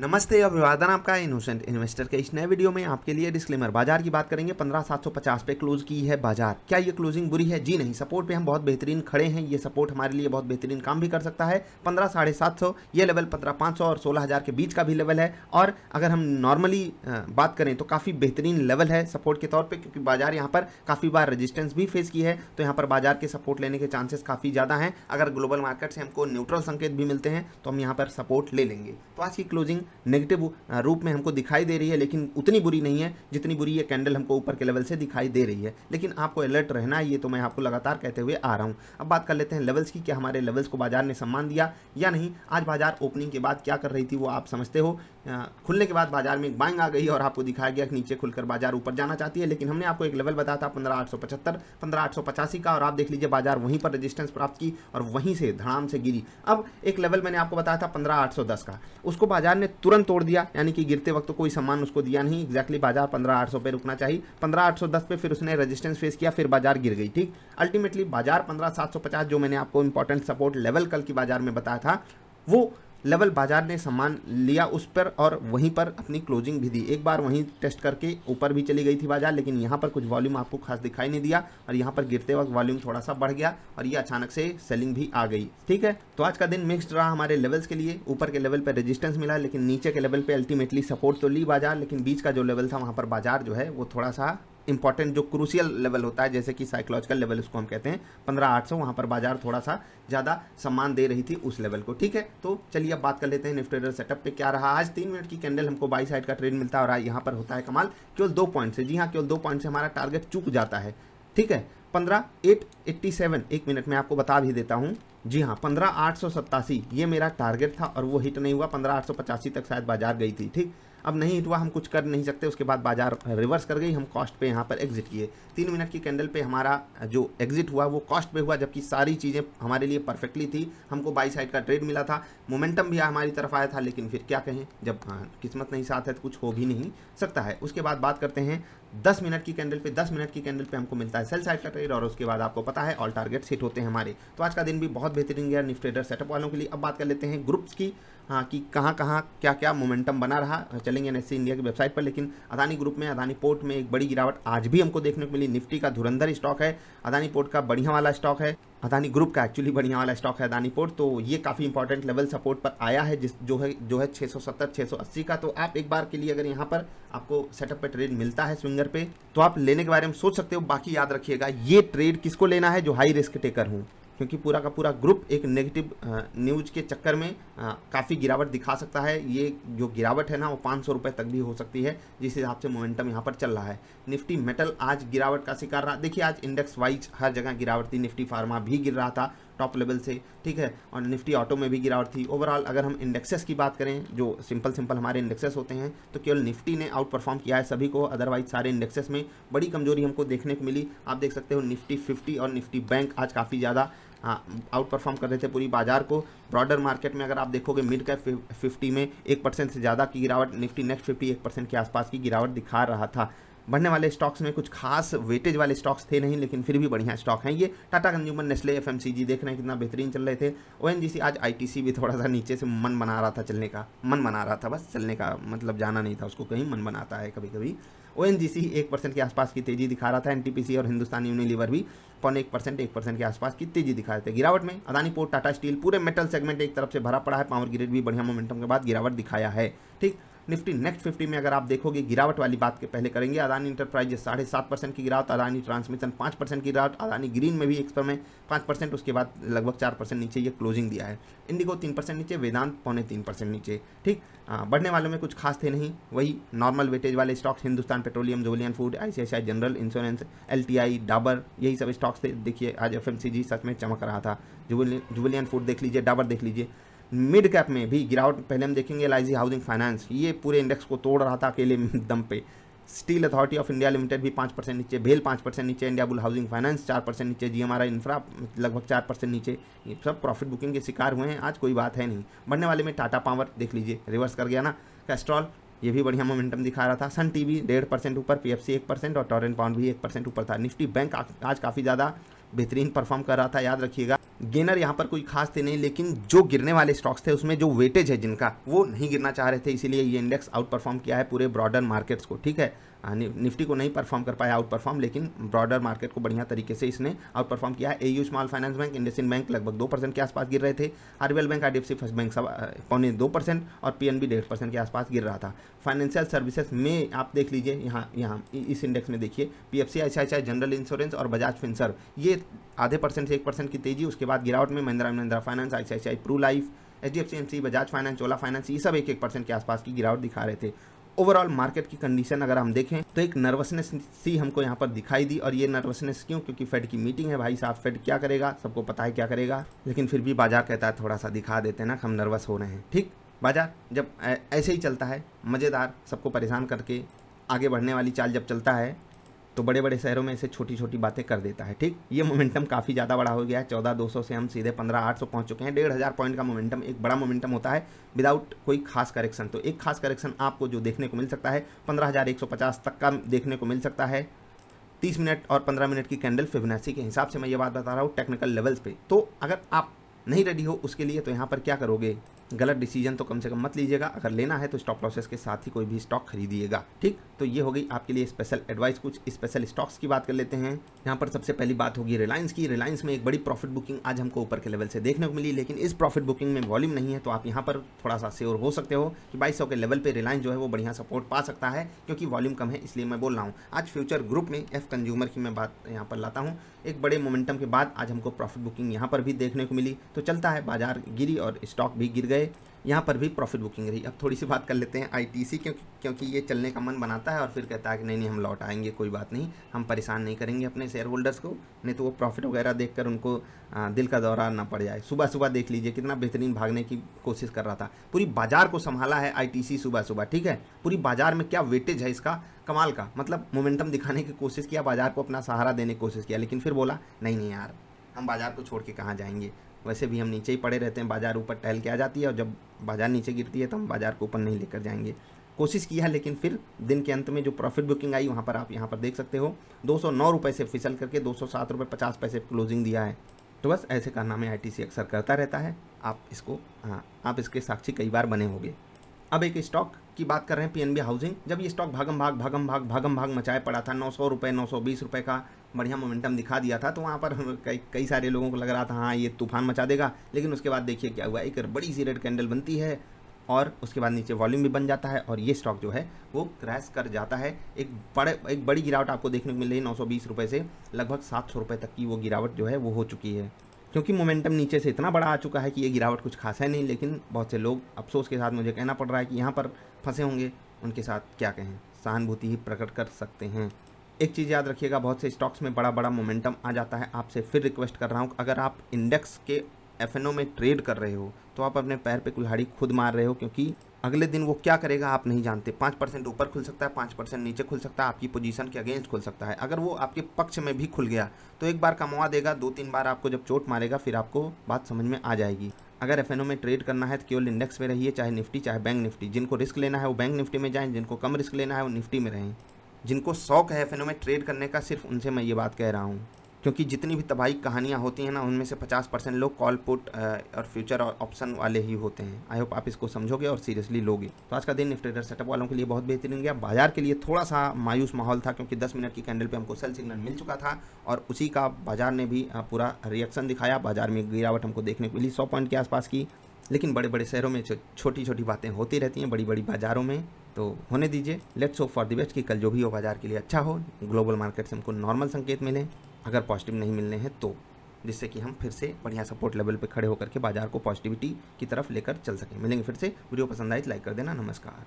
नमस्ते, अभिवादन आपका इनोसेंट इन्वेस्टर के इस नए वीडियो में आपके लिए डिस्क्लेमर। बाजार की बात करेंगे। 15,750 पे क्लोज की है बाजार। क्या ये क्लोजिंग बुरी है? जी नहीं, सपोर्ट पे हम बहुत बेहतरीन खड़े हैं। ये सपोर्ट हमारे लिए बहुत बेहतरीन काम भी कर सकता है। 15,750 ये लेवल 15,500 और 16,000 के बीच का भी लेवल है। और अगर हम नॉर्मली बात करें तो काफ़ी बेहतरीन लेवल है सपोर्ट के तौर पर, क्योंकि बाजार यहाँ पर काफ़ी बार रजिस्टेंस भी फेस की है। तो यहाँ पर बाजार के सपोर्ट लेने के चांसेस काफ़ी ज़्यादा हैं। अगर ग्लोबल मार्केट से हमको न्यूट्रल संकेत भी मिलते हैं तो हम यहाँ पर सपोर्ट ले लेंगे। तो आज की क्लोजिंग नेगेटिव रूप में हमको दिखाई दे रही है, लेकिन उतनी बुरी नहीं है जितनी बुरी ये कैंडल हमको ऊपर के लेवल से दिखाई दे रही है। लेकिन आपको अलर्ट रहना है, ये तो मैं आपको लगातार कहते हुए आ रहा हूं। अब बात कर लेते हैं लेवल्स की। क्या हमारे लेवल्स को बाजार ने सम्मान दिया या नहीं? आज बाजार ओपनिंग के बाद क्या कर रही थी वो आप समझते हो। खुलने के बाद बाजार में एक बाइंग आ गई और आपको दिखाया गया कि नीचे खुलकर बाजार ऊपर जाना चाहती है। लेकिन हमने आपको एक लेवल बताया था 15,875 15,885 का, और आप देख लीजिए बाजार वहीं पर रेजिस्टेंस प्राप्त की और वहीं से धड़ाम से गिरी। अब एक लेवल मैंने आपको बताया था 15,810 का, उसको बाजार ने तुरंत तोड़ दिया, यानी कि गिरते वक्त तो कोई सम्मान उसको दिया नहीं। एग्जैक्टली बाजार 15,800 पे रुकना चाहिए। 15,810 पे फिर उसने रेजिस्टेंस फेस किया, फिर बाजार गिर गई। ठीक, अल्टीमेटली बाजार 15,750 जो मैंने आपको इंपॉर्टेंट सपोर्ट लेवल कल की बाजार में बताया था, वो लेवल बाजार ने सम्मान लिया उस पर और वहीं पर अपनी क्लोजिंग भी दी। एक बार वहीं टेस्ट करके ऊपर भी चली गई थी बाजार, लेकिन यहाँ पर कुछ वॉल्यूम आपको खास दिखाई नहीं दिया और यहाँ पर गिरते वक्त वॉल्यूम थोड़ा सा बढ़ गया और ये अचानक से सेलिंग भी आ गई। ठीक है, तो आज का दिन मिक्स्ड रहा हमारे लेवल्स के लिए। ऊपर के लेवल पर रेजिस्टेंस मिला, लेकिन नीचे के लेवल पर अल्टीमेटली सपोर्ट तो ली बाजार, लेकिन बीच का जो लेवल था वहाँ पर बाजार जो है वो थोड़ा सा इंपॉर्टेंट जो क्रूशियल लेवल होता है, जैसे कि साइकोलॉजिकल लेवल उसको हम कहते हैं 15,800, वहाँ पर बाजार थोड़ा सा ज़्यादा सम्मान दे रही थी उस लेवल को। ठीक है, तो चलिए अब बात कर लेते हैं निफ्टी ट्रेडर सेटअप पे क्या रहा। आज 3 मिनट की कैंडल हमको बाई साइड का ट्रेड मिलता है और यहाँ पर होता है कमाल केवल 2 पॉइंट से। जी हाँ, केवल 2 पॉइंट से हमारा टारगेट चूक जाता है। ठीक है, 15,887 एक मिनट में आपको बता भी देता हूँ। जी हाँ, 15,887 ये मेरा टारगेट था और वो हिट नहीं हुआ। 15,885 तक शायद बाजार गई थी। ठीक, अब नहीं हिट हुआ, हम कुछ कर नहीं सकते। उसके बाद बाजार रिवर्स कर गई, हम कॉस्ट पे यहाँ पर एग्जिट किए। 3 मिनट की कैंडल पे हमारा जो एग्जिट हुआ वो कॉस्ट पे हुआ, जबकि सारी चीज़ें हमारे लिए परफेक्टली थी। हमको बाई साइड का ट्रेड मिला था, मोमेंटम भी हमारी तरफ आया था, लेकिन फिर क्या कहें, जब किस्मत नहीं साथ है तो कुछ हो भी नहीं सकता है। उसके बाद बात करते हैं 10 मिनट की कैंडल पे। 10 मिनट की कैंडल पे हमको मिलता है सेल साइड का ट्रेड और उसके बाद आपको पता है ऑल टारगेट्स हिट होते हैं हमारे। तो आज का दिन भी बहुत बेहतरीन गया निफ्टी ट्रेडर सेटअप वालों के लिए। अब बात कर लेते हैं ग्रुप्स की, हाँ, कि कहाँ कहाँ क्या क्या मोमेंटम बना रहा। चलेंगे एनएससी इंडिया की वेबसाइट पर, लेकिन अदानी ग्रुप में अदानी पोर्ट में एक बड़ी गिरावट आज भी हमको देखने को मिली। निफ्टी का धुरंधर स्टॉक है, अदानी पोर्ट का बढ़िया वाला स्टॉक है, अदानी ग्रुप का एक्चुअली बढ़िया वाला स्टॉक है अदानी पोर्ट। तो ये काफ़ी इंपॉर्टेंट लेवल सपोर्ट पर आया है, जो है 670 680 का। तो आप एक बार के लिए अगर यहाँ पर आपको सेटअप पे ट्रेड मिलता है स्विंगर पे, तो आप लेने के बारे में सोच सकते हो। बाकी याद रखिएगा, ये ट्रेड किसको लेना है? जो हाई रिस्क टेकर हूँ, क्योंकि पूरा का पूरा ग्रुप एक नेगेटिव न्यूज़ के चक्कर में काफ़ी गिरावट दिखा सकता है। ये जो गिरावट है ना वो 500 रुपये तक भी हो सकती है, जिस हिसाब से मोमेंटम यहाँ पर चल रहा है। निफ्टी मेटल आज गिरावट का शिकार रहा। देखिए आज इंडेक्स वाइज हर जगह गिरावट थी। निफ्टी फार्मा भी गिर रहा था टॉप लेवल से, ठीक है, और निफ्टी ऑटो में भी गिरावट थी। ओवरऑल अगर हम इंडेक्सेस की बात करें, जो सिंपल हमारे इंडेक्सेस होते हैं, तो केवल निफ्टी ने आउट परफॉर्म किया है सभी को। अदरवाइज सारे इंडेक्सेस में बड़ी कमजोरी हमको देखने को मिली। आप देख सकते हो निफ्टी 50 और निफ्टी बैंक आज काफ़ी ज़्यादा आउट परफॉर्म कर रहे थे पूरी बाजार को। ब्रॉडर मार्केट में अगर आप देखोगे मिड कैप 50 में 1% से ज़्यादा की गिरावट, निफ्टी नेक्स्ट 50 1% के आसपास की गिरावट दिखा रहा था। बढ़ने वाले स्टॉक्स में कुछ खास वेटेज वाले स्टॉक्स थे नहीं, लेकिन फिर भी बढ़िया स्टॉक हैं ये। टाटा कंज्यूमर, नेस्ले, एफएमसीजी देख रहे हैं कितना बेहतरीन चल रहे थे। ओएनजीसी, आज आईटीसी भी थोड़ा सा नीचे से मन बना रहा था चलने का, मन बना रहा था, बस चलने का मतलब जाना नहीं था उसको कहीं, मन बनाता है कभी कभी। ओएनजीसी 1% के आसपास की तेजी दिखा रहा था। एनटीपीसी और हिंदुस्तान यूनिलीवर भी 0.1% के आसपास की तेजी दिखा रहे थे। गिरावट में अदानी पोर्ट, टाटा स्टील, पूरे मेटल सेगमेंट एक तरफ से भरा पड़ा है। पावर ग्रिड भी बढ़िया मोमेंटम के बाद गिरावट दिखाया है। ठीक, निफ्टी नेक्स्ट 50 में अगर आप देखोगे गिरावट वाली बात के पहले करेंगे। अदानी इंटरप्राइजेस 7.5% की गिरावट, अदानी ट्रांसमिशन 5% की गिरावट, अदानी ग्रीन में भी एक समय 5%, उसके बाद लगभग 4% नीचे ये क्लोजिंग दिया है। इंडिगो 3% नीचे, वेदांत 0.3% नीचे। ठीक, बढ़ने वालों में कुछ खास थे नहीं, वही नॉर्मल वेटेज वाले stocks, Hindustan Petroleum, Jubilant Food, ICICI General Insurance, LTI, Dabur, यही सब स्टॉक्स थे। देखिए आज एफएमसीजी सच में चमक रहा था। जुबिलियन फूड देख लीजिए, डाबर देख लीजिए। मिड कैप में भी गिरावट पहले हम देखेंगे। एलआईसी हाउसिंग फाइनेंस ये पूरे इंडेक्स को तोड़ रहा था अकेले दम पे। Steel authority of India limited भी 5% नीचे, भेल 5% नीचे, इंडिया बुल हाउसिंग फाइनेंस 4% नीचे, जीएमआरआई इंफ्रा लगभग 4% नीचे। ये सब प्रॉफिट बुकिंग के शिकार हुए हैं आज, कोई बात है नहीं। बढ़ने वाले में टाटा पावर देख लीजिए, रिवर्स कर गया ना। कैस्ट्रॉल ये भी बढ़िया मोमेंटम दिखा रहा था। सन टीवी 1.5% ऊपर, पीएफसी 1% और टॉरेंट पाउंड भी 1% ऊपर था। निफ्टी बैंक आज काफ़ी ज़्यादा बेहतरीन परफॉर्म कर रहा था। याद रखिएगा गेनर यहाँ पर कोई खास थे नहीं, लेकिन जो गिरने वाले स्टॉक्स थे उसमें जो वेटेज है जिनका वो नहीं गिरना चाह रहे थे, इसीलिए ये इंडेक्स आउट परफॉर्म किया है पूरे ब्रॉडर मार्केट्स को। ठीक है, निफ्टी को नहीं परफॉर्म कर पाया आउट परफॉर्म, लेकिन ब्रॉडर मार्केट को बढ़िया तरीके से इसने आउट परफॉर्म किया है। AU small finance bank, IndusInd bank लगभग 2% के आसपास गिर रहे थे। RBL bank, IDFC first bank सब 1.25% और पीएनबी 1.5% के आसपास गिर रहा था। फाइनेंशियल सर्विसेज में आप देख लीजिए, यहाँ इस इंडेक्स में देखिए, पीएफसी, आईसीआईसीआई जनरल इंश्योरेंस और बजाज फिनसर्व, ये 0.5% से 1% की तेजी। उसके बाद गिरावट में Mahindra and Mahindra finance, ICICI Pru life, HDFC MC, Bajaj finance, Chola finance, ये सब 1% के आसपास की गिरावट दिखा रहे थे। ओवरऑल मार्केट की कंडीशन अगर हम देखें तो एक नर्वसनेस सी हमको यहाँ पर दिखाई दी, और ये नर्वसनेस क्यों? क्योंकि फेड की मीटिंग है भाई साहब, फेड क्या करेगा सबको पता है क्या करेगा, लेकिन फिर भी बाजार कहता है थोड़ा सा दिखा देते हैं ना, हम नर्वस हो रहे हैं। ठीक, बाजार जब ऐसे ही चलता है मज़ेदार, सबको परेशान करके आगे बढ़ने वाली चाल जब चलता है तो बड़े बड़े शहरों में ऐसे छोटी छोटी बातें कर देता है। ठीक, ये मोमेंटम काफ़ी ज़्यादा बड़ा हो गया है, 14,200 से हम सीधे 15,800 पहुंच चुके हैं। 1,500 पॉइंट का मोमेंटम एक बड़ा मोमेंटम होता है विदाउट कोई खास करेक्शन। तो एक खास करेक्शन आपको जो देखने को मिल सकता है 15,150 तक का देखने को मिल सकता है। 30 मिनट और 15 मिनट की कैंडल फिबोनाची के हिसाब से मैं ये बात बता रहा हूँ टेक्निकल लेवल्स पे। तो अगर आप नहीं रेडी हो उसके लिए तो यहाँ पर क्या करोगे, गलत डिसीजन तो कम से कम मत लीजिएगा। अगर लेना है तो स्टॉप लॉसेस के साथ ही कोई भी स्टॉक खरीदिएगा। ठीक, तो ये हो गई आपके लिए स्पेशल एडवाइस। कुछ स्पेशल स्टॉक्स की बात कर लेते हैं। यहाँ पर सबसे पहली बात होगी रिलायंस की। रिलायंस में एक बड़ी प्रॉफिट बुकिंग आज हमको ऊपर के लेवल से देखने को मिली, लेकिन इस प्रॉफिट बुकिंग में वॉल्यूम नहीं है, तो आप यहाँ पर थोड़ा सा श्योर हो सकते हो कि 2200 के लेवल पर रिलायंस जो है वो बढ़िया सपोर्ट पा सकता है, क्योंकि वॉल्यूम कम है इसलिए मैं बोल रहा हूँ। आज फ्यूचर ग्रुप में एफ कंज्यूमर की मैं बात यहाँ पर लाता हूँ। एक बड़े मोमेंटम के बाद आज हमको प्रॉफिट बुकिंग यहाँ पर भी देखने को मिली, तो चलता है, बाजार गिरी और स्टॉक भी गिर गए, यहाँ पर भी प्रॉफिट बुकिंग रही। अब थोड़ी सी बात कर लेते हैं आईटीसी, क्योंकि ये चलने का मन बनाता है और फिर कहता है कि नहीं हम लौट आएंगे, कोई बात नहीं, हम परेशान नहीं करेंगे अपने शेयर होल्डर्स को, नहीं तो वो प्रॉफिट वगैरह देखकर उनको दिल का दौरा ना पड़ जाए। सुबह सुबह देख लीजिए कितना बेहतरीन भागने की कोशिश कर रहा था, पूरी बाजार को संभाला है आईटीसी सुबह सुबह। ठीक है, पूरी बाजार में क्या वेटेज है इसका, कमाल का, मतलब मोमेंटम दिखाने की कोशिश किया, बाजार को अपना सहारा देने की कोशिश किया, लेकिन फिर बोला नहीं यार, हम बाजार को छोड़ के कहाँ जाएंगे, वैसे भी हम नीचे ही पड़े रहते हैं, बाजार ऊपर टहल के आ जाती है, और जब बाजार नीचे गिरती है तो हम बाजार को ऊपर नहीं लेकर जाएंगे। कोशिश किया है, लेकिन फिर दिन के अंत में जो प्रॉफिट बुकिंग आई वहाँ पर आप यहाँ पर देख सकते हो 209 रुपये से फिसल करके 207 रुपये 50 पैसे क्लोजिंग दिया है। तो बस ऐसे कारनामे आईटीसी अक्सर करता रहता है, आप इसको आप इसके साक्षी कई बार बने होंगे। अब एक स्टॉक की बात कर रहे हैं, पीएनबी हाउसिंग। जब ये स्टॉक भागम भाग मचाए पड़ा था, 900 रुपये 920 रुपये का बढ़िया मोमेंटम दिखा दिया था, तो वहाँ पर कई सारे लोगों को लग रहा था हाँ ये तूफान मचा देगा, लेकिन उसके बाद देखिए क्या हुआ, एक बड़ी सी रेड कैंडल बनती है और उसके बाद नीचे वॉल्यूम भी बन जाता है और ये स्टॉक जो है वो क्रैश कर जाता है। एक बड़ी गिरावट आपको देखने को मिल रही है, 920 रुपये से लगभग 700 रुपये तक की वो गिरावट जो है वो हो चुकी है, क्योंकि मोमेंटम नीचे से इतना बड़ा आ चुका है कि ये गिरावट कुछ खास है नहीं। लेकिन बहुत से लोग अफसोस के साथ मुझे कहना पड़ रहा है कि यहाँ पर फंसे होंगे, उनके साथ क्या कहें, सहानुभूति ही प्रकट कर सकते हैं। एक चीज़ याद रखिएगा, बहुत से स्टॉक्स में बड़ा बड़ा मोमेंटम आ जाता है। आपसे फिर रिक्वेस्ट कर रहा हूँ, अगर आप इंडेक्स के एफएनओ में ट्रेड कर रहे हो तो आप अपने पैर पे कुल्हाड़ी खुद मार रहे हो, क्योंकि अगले दिन वो क्या करेगा आप नहीं जानते। 5% ऊपर खुल सकता है, 5% नीचे खुल सकता है, आपकी पोजीशन के अगेंस्ट खुल सकता है। अगर वो आपके पक्ष में भी खुल गया तो एक बार कमवा देगा, 2-3 बार आपको जब चोट मारेगा फिर आपको बात समझ में आ जाएगी। अगर एफएनओ में ट्रेड करना है तो केवल इंडेक्स में रहिए, चाहे निफ्टी चाहे बैंक निफ्टी। जिनको रिस्क लेना है वो बैंक निफ्टी में जाएँ, जिनको कम रिस्क लेना है वो निफ्टी में रहें। जिनको शौक है एफएनओ में ट्रेड करने का, सिर्फ उनसे मैं ये बात कह रहा हूँ, क्योंकि जितनी भी तबाही कहानियाँ होती हैं ना, उनमें से 50% लोग कॉल पुट और फ्यूचर और ऑप्शन वाले ही होते हैं। आई होप आप इसको समझोगे और सीरियसली लोगे। तो आज का दिन निफ्टी ट्रेडर सेटअप वालों के लिए बहुत बेहतरीन गया। बाजार के लिए थोड़ा सा मायूस माहौल था, क्योंकि 10 मिनट की कैंडल पे हमको सेल सिग्नल मिल चुका था और उसी का बाजार ने भी पूरा रिएक्शन दिखाया। बाजार में गिरावट हमको देखने को मिली 100 पॉइंट के आसपास की, लेकिन बड़े बड़े शहरों में छोटी छोटी बातें होती रहती हैं, बड़ी बड़ी बाजारों में तो होने दीजिए। Let's hope for the best कि कल जो भी हो बाजार के लिए अच्छा हो, ग्लोबल मार्केट से हमको नॉर्मल संकेत मिले, अगर पॉजिटिव नहीं मिलने हैं तो, जिससे कि हम फिर से बढ़िया सपोर्ट लेवल पे खड़े होकर के बाजार को पॉजिटिविटी की तरफ लेकर चल सकें। मिलेंगे फिर से, वीडियो पसंद आए तो लाइक कर देना। नमस्कार।